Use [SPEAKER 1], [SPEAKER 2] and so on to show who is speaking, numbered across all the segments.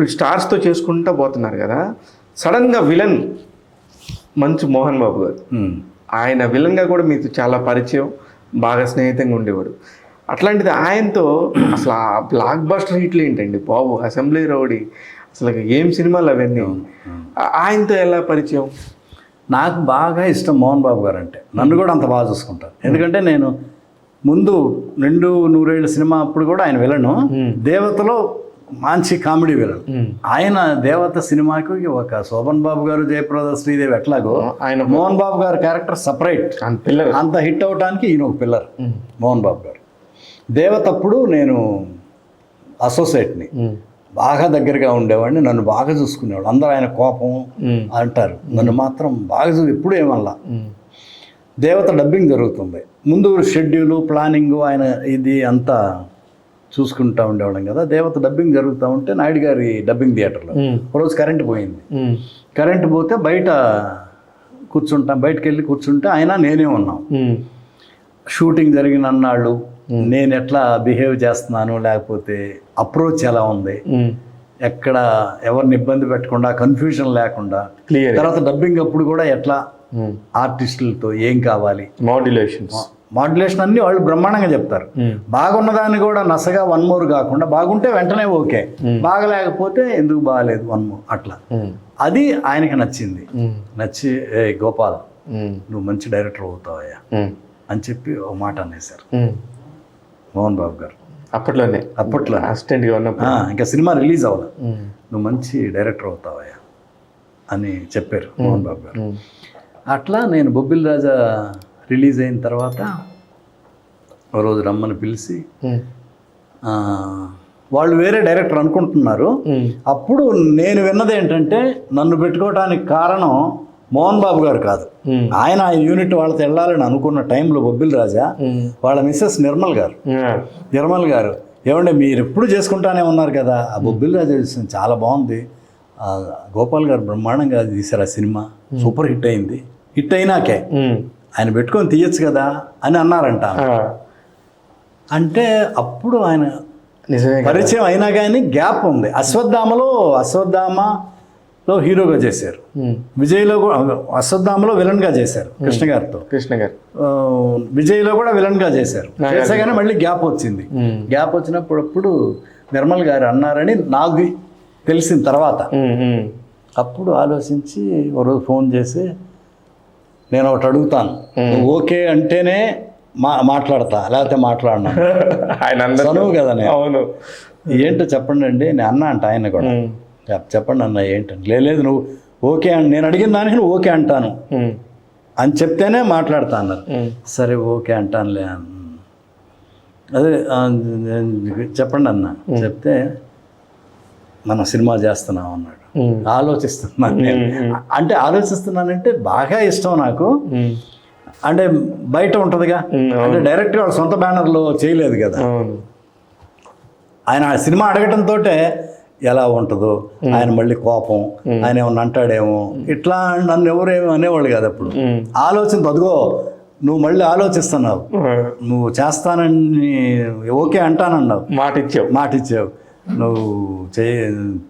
[SPEAKER 1] ఇప్పుడు స్టార్స్తో చేసుకుంటూ పోతున్నారు కదా, సడన్గా విలన్ మంచు మోహన్ బాబు గారు, ఆయన విలన్గా కూడా మీకు చాలా పరిచయం, బాగా స్నేహితంగా ఉండేవాడు. అట్లాంటిది ఆయనతో అసలు ఆ బ్లాక్ బస్టర్ హిట్లు ఏంటండి బాబు, అసెంబ్లీ రౌడీ, అసలు ఏం సినిమాలు అవన్నీ. ఆయనతో ఎలా పరిచయం?
[SPEAKER 2] నాకు బాగా ఇష్టం మోహన్ బాబు గారు అంటే. నన్ను కూడా అంత బాగా చూసుకుంటారు. ఎందుకంటే నేను ముందు 2 నూరేళ్ళ సినిమా అప్పుడు కూడా ఆయన విలను, దేవతలో మంచి కామెడీ విలన్. ఆయన దేవత సినిమాకి ఒక శోభన్ బాబు గారు, జయప్రద, శ్రీదేవి ఎట్లాగో ఆయన మోహన్ బాబు గారు క్యారెక్టర్ సపరేట్. అంత హిట్ అవడానికి ఈయన ఒక పిల్లర్ మోహన్ బాబు గారు. దేవత అప్పుడు నేను అసోసియేట్ని, బాగా దగ్గరగా ఉండేవాడిని, నన్ను బాగా చూసుకునేవాడు. అందరూ ఆయన కోపం అంటారు, నన్ను మాత్రం బాగా ఎప్పుడు ఏమల్లా. దేవత డబ్బింగ్ జరుగుతుంది, ముందు షెడ్యూలు ప్లానింగు ఆయన ఇది అంతా చూసుకుంటూ ఉండేవాళ్ళం కదా. దేవత డబ్బింగ్ జరుగుతూ ఉంటే నాయుడు గారి డబ్బింగ్ థియేటర్లో ఒకరోజు కరెంటు పోయింది. కరెంటు పోతే బయట బయటకు వెళ్ళి కూర్చుంటే ఆయన నేనే ఉన్నాం. షూటింగ్ జరిగిన అన్నాళ్ళు నేను ఎట్లా బిహేవ్ చేస్తున్నాను, లేకపోతే అప్రోచ్ ఎలా ఉంది, ఎక్కడ ఎవరిని ఇబ్బంది పెట్టకుండా, కన్ఫ్యూజన్ లేకుండా. తర్వాత డబ్బింగ్ అప్పుడు కూడా ఎట్లా ఆర్టిస్టులతో ఏం కావాలి, మాడ్యులేషన్ అన్ని వాళ్ళు బ్రహ్మాండంగా చెప్తారు. బాగున్నదాన్ని కూడా నసగా 1 more కాకుండా, బాగుంటే వెంటనే ఓకే, బాగలేకపోతే ఎందుకు బాగలేదు 1 more అట్లా. అది ఆయనకి నచ్చింది. నచ్చి ఏ గోపాల్ నువ్వు మంచి డైరెక్టర్ అవుతావయ్యా అని చెప్పి ఒక మాట అనేసారు మోహన్ బాబు గారు. అప్పట్లో
[SPEAKER 1] అసిస్టెంట్గా ఉన్నప్పుడు,
[SPEAKER 2] ఇంకా సినిమా రిలీజ్ అవ్వాలి, నువ్వు మంచి డైరెక్టర్ అవుతావయ్యా అని చెప్పారు మోహన్ బాబు గారు. అట్లా నేను బొబ్బిలి రాజా రిలీజ్ అయిన తర్వాత ఓ రోజు రమ్మని పిలిచి, వాళ్ళు వేరే డైరెక్టర్ అనుకుంటున్నారు. అప్పుడు నేను విన్నది ఏంటంటే, నన్ను పెట్టుకోవడానికి కారణం మోహన్ బాబు గారు కాదు, ఆయన యూనిట్ వాళ్ళతో వెళ్ళాలని అనుకున్న టైంలో బొబ్బిలి రాజా వాళ్ళ మిస్సెస్ నిర్మల్ గారు ఏమంటే మీరు ఎప్పుడు చేసుకుంటానే ఉన్నారు కదా, ఆ బొబ్బిలి రాజా చాలా బాగుంది, గోపాల్ గారు బ్రహ్మాండంగా తీశారు, ఆ సినిమా సూపర్ హిట్ అయింది, హిట్ అయినాకే ఆయన పెట్టుకొని తీయచ్చు కదా అని అన్నారంట. అంటే అప్పుడు ఆయన పరిచయం అయినా కానీ గ్యాప్ ఉంది. అశ్వత్థామలో హీరోగా చేశారు, విజయ్లో కూడా అశ్వత్థామలో విలన్గా చేశారు కృష్ణ గారు. విజయ్లో కూడా విలన్గా చేశారు. చేసాగానే మళ్ళీ గ్యాప్ వచ్చింది. గ్యాప్ వచ్చినప్పుడు నిర్మల్ గారు అన్నారని నాకు తెలిసిన తర్వాత, అప్పుడు ఆలోచించి ఒకరోజు ఫోన్ చేసి, నేను ఒకటి అడుగుతాను, ఓకే అంటేనే మాట్లాడతా, లేకపోతే మాట్లాడినా, ఆయన చదువు కదా నేను, అవును ఏంటో చెప్పండి అండి నేను అన్నా అంట. ఆయన కూడా చెప్పండి అన్న ఏంటంటే, లేదు నువ్వు ఓకే నేను అడిగిన దానికి నువ్వు ఓకే అంటాను అని చెప్తేనే మాట్లాడతా అన్నారు. సరే ఓకే అంటానులే, అదే చెప్పండి అన్న. చెప్తే మనం సినిమా చేస్తున్నాం అన్నాడు. ఆలోచిస్తున్నాను నేను. అంటే ఆలోచిస్తున్నానంటే బాగా ఇష్టం నాకు, అంటే బయట ఉంటుందిగా, అంటే డైరెక్ట్గా వాడు సొంత బ్యానర్లో చేయలేదు కదా. ఆయన సినిమా అడగటంతో ఎలా ఉంటుందో, ఆయన మళ్ళీ కోపం, ఆయన ఏమన్నా అంటాడేమో, ఇట్లా నన్ను ఎవరేమో అనేవాళ్ళు కాదు. అప్పుడు ఆలోచన, అదిగో నువ్వు మళ్ళీ ఆలోచిస్తున్నావు, నువ్వు చేస్తానని ఓకే అంటానన్నావు, మాట ఇచ్చావు, నువ్వు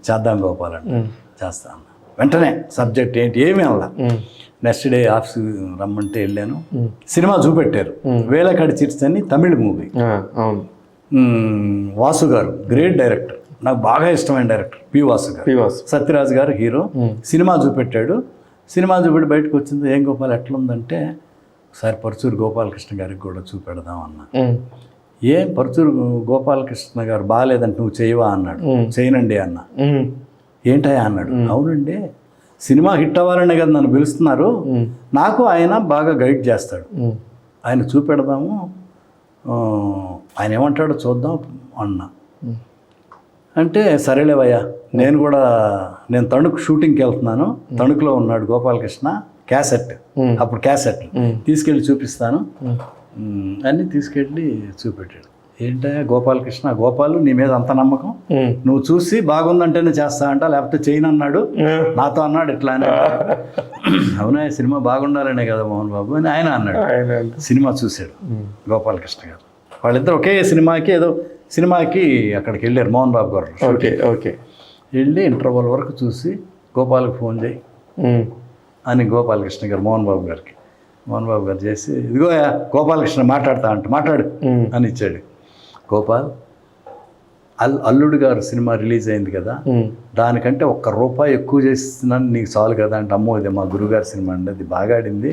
[SPEAKER 2] చేద్దాం గోపాలండి, చేస్తాను వెంటనే. సబ్జెక్ట్ ఏంటి ఏమీ అలా. నెక్స్ట్ డే ఆఫీస్ రమ్మంటే వెళ్ళాను. సినిమా చూపెట్టారు, వేలకాడి చిట్స్ అని తమిళ మూవీ. వాసు గారు గ్రేట్ డైరెక్టర్, నాకు బాగా ఇష్టమైన డైరెక్టర్ పి వాసు గారు. సత్యరాజ్ గారు హీరో. సినిమా చూపెట్టాడు. సినిమా చూపెట్టి బయటకు వచ్చింది, ఏం గోపాల్ ఎట్లుందంటే, ఒకసారి పరుచూరు గోపాలకృష్ణ గారికి కూడా చూపెడదాం అన్నా. ఏం పరుచూరు గోపాలకృష్ణ గారు బాగాలేదంటే నువ్వు చేయవా అన్నాడు. చేయనండి అన్న. ఏంటయ్యా అన్నాడు. అవునండి, సినిమా హిట్ అవ్వాలనే కదా నన్ను పిలుస్తున్నారు, నాకు ఆయన బాగా గైడ్ చేస్తాడు, ఆయన చూపెడదాము, ఆయన ఏమంటాడో చూద్దాం అన్నా. అంటే సరేలేవయ్యా, నేను తణుకు షూటింగ్కి వెళ్తున్నాను, తణుకులో ఉన్నాడు గోపాలకృష్ణ, క్యాసెట్ అప్పుడు క్యాసెట్ తీసుకెళ్ళి చూపిస్తాను అన్నీ తీసుకెళ్ళి చూపెట్టాడు. ఏంటయ్యా గోపాలకృష్ణ, గోపాలు నీ మీద అంత నమ్మకం, నువ్వు చూసి బాగుందంటేనే చేస్తా అంట, లేకపోతే చేయను అన్నాడు నాతో అన్నాడు. ఇట్లా అని. అవునా, సినిమా బాగుండాలనే కదా మోహన్ బాబు అని ఆయన అన్నాడు. సినిమా చూశాడు గోపాలకృష్ణ గారు. వాళ్ళిద్దరు ఒకే సినిమాకి అక్కడికి వెళ్ళారు మోహన్ బాబు గారు.
[SPEAKER 1] ఓకే.
[SPEAKER 2] వెళ్ళి ఇంటర్వల్ వరకు చూసి గోపాల్కి ఫోన్ చేయి అని గోపాలకృష్ణ గారు మోహన్ బాబు గారు చేసి ఇదిగో గోపాలకృష్ణ మాట్లాడు అని ఇచ్చాడు. గోపాల్ అల్లుడు గారు సినిమా రిలీజ్ అయింది కదా, దానికంటే ₹1 ఎక్కువ చేస్తున్నాను నీకు చాలు కదా అంటే, అమ్మో ఇది మా గురుగారి సినిమా అండి, అది బాగా ఆడింది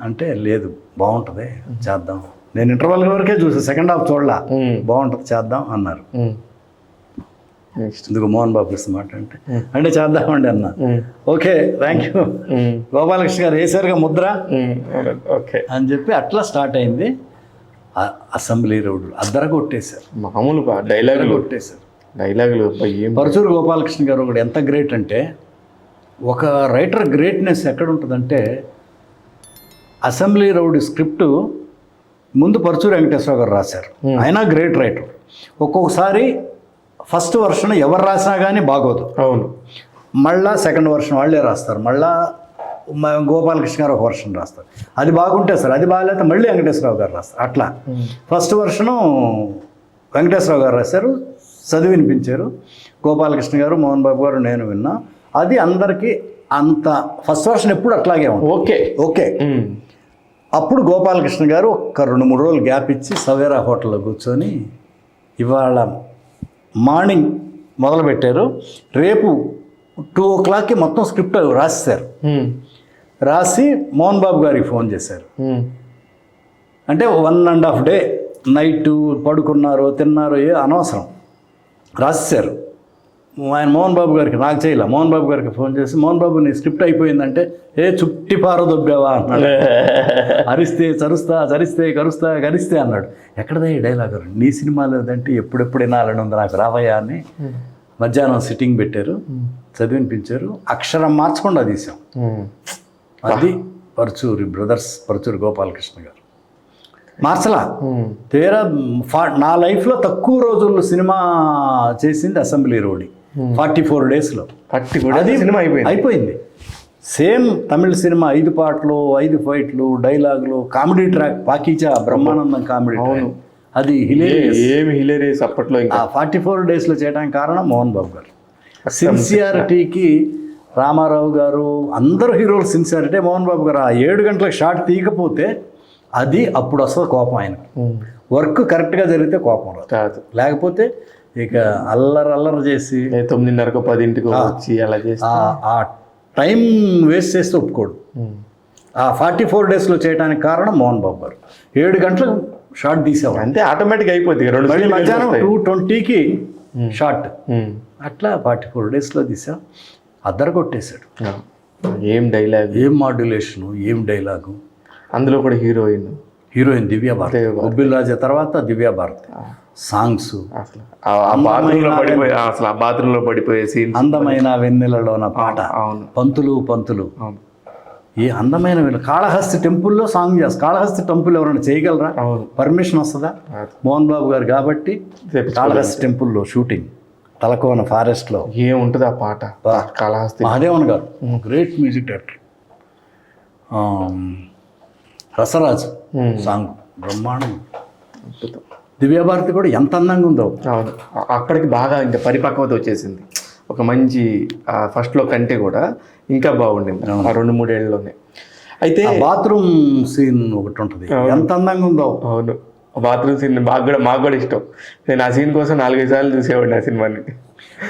[SPEAKER 2] అంటే, లేదు బాగుంటుంది చేద్దాం. నేను ఇంటర్వల్ వరకే చూసాను, సెకండ్ హాఫ్ చూడలా, బాగుంటుంది చేద్దాం అన్నారు. ఎందుకు మోహన్ బాబు కృష్ణ మాట అంటే చేద్దామండి అన్న. ఓకే థ్యాంక్ యూ గోపాలకృష్ణ గారు వేసారుగా ముద్ర
[SPEAKER 1] ఓకే
[SPEAKER 2] అని చెప్పి అట్లా స్టార్ట్ అయింది. అసెంబ్లీ రోడ్లు అద్దర కొట్టేశారు,
[SPEAKER 1] మామూలు డైలాగులు కొట్టేశారు. డైలాగులు
[SPEAKER 2] పరుచూరు గోపాలకృష్ణ గారు కూడా ఎంత గ్రేట్ అంటే, ఒక రైటర్ గ్రేట్నెస్ ఎక్కడ ఉంటుందంటే, అసెంబ్లీ రోడ్ స్క్రిప్ట్ ముందు పరుచూరు వెంకటేశ్వర గారు రాశారు, ఆయన గ్రేట్ రైటర్. ఒక్కొక్కసారి ఫస్ట్ వర్షన్ ఎవరు రాసినా కానీ బాగోదు,
[SPEAKER 1] అవును,
[SPEAKER 2] మళ్ళా సెకండ్ వర్షన్ వాళ్ళే రాస్తారు, మళ్ళా గోపాలకృష్ణ గారు ఒక వర్షన్ రాస్తారు, అది బాగుంటే సార్, అది బాగాలేకపోతే మళ్ళీ వెంకటేశ్వరరావు గారు రాస్తారు. అట్లా ఫస్ట్ వర్షను వెంకటేశ్వరరావు గారు రాశారు, చదివి వినిపించారు. గోపాలకృష్ణ గారు, మోహన్ బాబు గారు, నేను విన్నా. అది అందరికీ అంత ఫస్ట్ వర్షన్ ఎప్పుడు అట్లాగే ఉంటుంది. ఓకే అప్పుడు గోపాలకృష్ణ గారు ఒక 2-3 రోజులు గ్యాప్ ఇచ్చి సవేరా హోటల్లో కూర్చొని ఇవాళ మార్నింగ్ మొదలుపెట్టారు, రేపు 2 o'clockకి మొత్తం స్క్రిప్ట్ రాసేశారు. రాసి మోహన్ బాబు గారికి ఫోన్ చేశారు. అంటే 1.5 day నైట్ పడుకున్నారో తిన్నారో అనవసరం, రాసేశారు. ఆయన మోహన్ బాబు గారికి, నాకు చేయలే, మోహన్ బాబు గారికి ఫోన్ చేసి, మోహన్ బాబు నీ స్క్రిప్ట్ అయిపోయిందంటే, చుట్టి పారదొబ్బావా అన్నాడు. అరిస్తే చరుస్తా, చరిస్తే కరుస్తా, కరిస్తే అన్నాడు. ఎక్కడదా ఈ డైలాగ్, నీ సినిమాలో అంటే ఎప్పుడెప్పుడు వినాలని ఉంది నాకు, రావయ్యా అని మధ్యాహ్నం సిట్టింగ్ పెట్టారు, చదివినిపించారు. అక్షరం మార్చకుండా తీసాం. అది పరుచూరు గోపాలకృష్ణ గారు మార్చలా. తీరా నా లైఫ్లో తక్కువ రోజుల్లో సినిమా చేసింది అసెంబ్లీ రోడ్, 44 daysలో అది సినిమా అయిపోయింది. సేమ్ తమిళ సినిమా, 5 పాటలు, 5 ఫైట్లు, డైలాగులు, కామెడీ ట్రాక్, పాకీచా బ్రహ్మానందం కామెడీ ట్రాక్, అది హిలేరియస్ అప్పట్లో. 44 daysలో చేయడానికి కారణం మోహన్ బాబు గారు సిన్సియారిటీకి. రామారావు గారు, అందరు హీరోలు సిన్సియారిటీ, మోహన్ బాబు గారు ఆ 7 గంటలకు షాట్ తీయకపోతే అది అప్పుడు వస్తుంది కోపం ఆయనకి. వర్క్ కరెక్ట్గా జరిగితే కోపం రాదు, లేకపోతే ఇక అల్లరి చేసి
[SPEAKER 1] 9:30 10 వచ్చి అలా చేసి
[SPEAKER 2] ఆ టైం వేస్ట్ చేస్తే ఒప్పుకోడు. ఆ 44 daysలో చేయడానికి కారణం మోహన్ బాబు గారు. 7 గంటలకు షార్ట్ తీసేవాడు, అంతే ఆటోమేటిక్ అయిపోద్ది. మధ్యాహ్నం 2:20కి షార్ట్, అట్లా 44 daysలో తీసాం. అద్దర కొట్టేశాడు.
[SPEAKER 1] ఏం డైలాగ్,
[SPEAKER 2] ఏం మాడ్యులేషను, ఏం డైలాగు.
[SPEAKER 1] అందులో కూడా హీరోయిన్ దివ్య భారతి,
[SPEAKER 2] బొబ్బిల్ రాజా తర్వాత దివ్య భారతి. సాంగ్స్
[SPEAKER 1] అసలు ఆ బాత్రూంలో పడిపోయే సీన్,
[SPEAKER 2] అందమైన వెన్నెలలో నా పాట, పంతులు ఏ అందమైన కాళహస్తి టెంపుల్లో సాంగ్ చేస్తారు. కాళహస్తి టెంపుల్ ఎవరైనా చేయగలరా? పర్మిషన్ వస్తుందా? మోహన్ బాబు గారు కాబట్టి కాళహస్తి టెంపుల్లో షూటింగ్, తలకోన ఫారెస్ట్లో
[SPEAKER 1] ఏముంటుంది ఆ పాట. కాళహస్తి
[SPEAKER 2] మహాదేవన్ గారు great music director. Rasaraju song బ్రహ్మాండం. దివ్యభారతి కూడా ఎంత అందంగా ఉందో.
[SPEAKER 1] అవును, అప్పటికి బాగా ఇంకా పరిపక్వత వచ్చేసింది. ఒక మంచి ఫస్ట్లో కంటే కూడా ఇంకా బాగుండింది ఆ 2-3 ఏళ్ళలోనే. అయితే
[SPEAKER 2] బాత్రూమ్ సీన్ ఒకటి ఉంటుంది, ఎంత అందంగా ఉందో.
[SPEAKER 1] అవును, బాత్రూమ్ సీన్ మాకు కూడా ఇష్టం. నేను ఆ సీన్ కోసం 4-5 సార్లు చూసేవాడిని ఆ సినిమాని.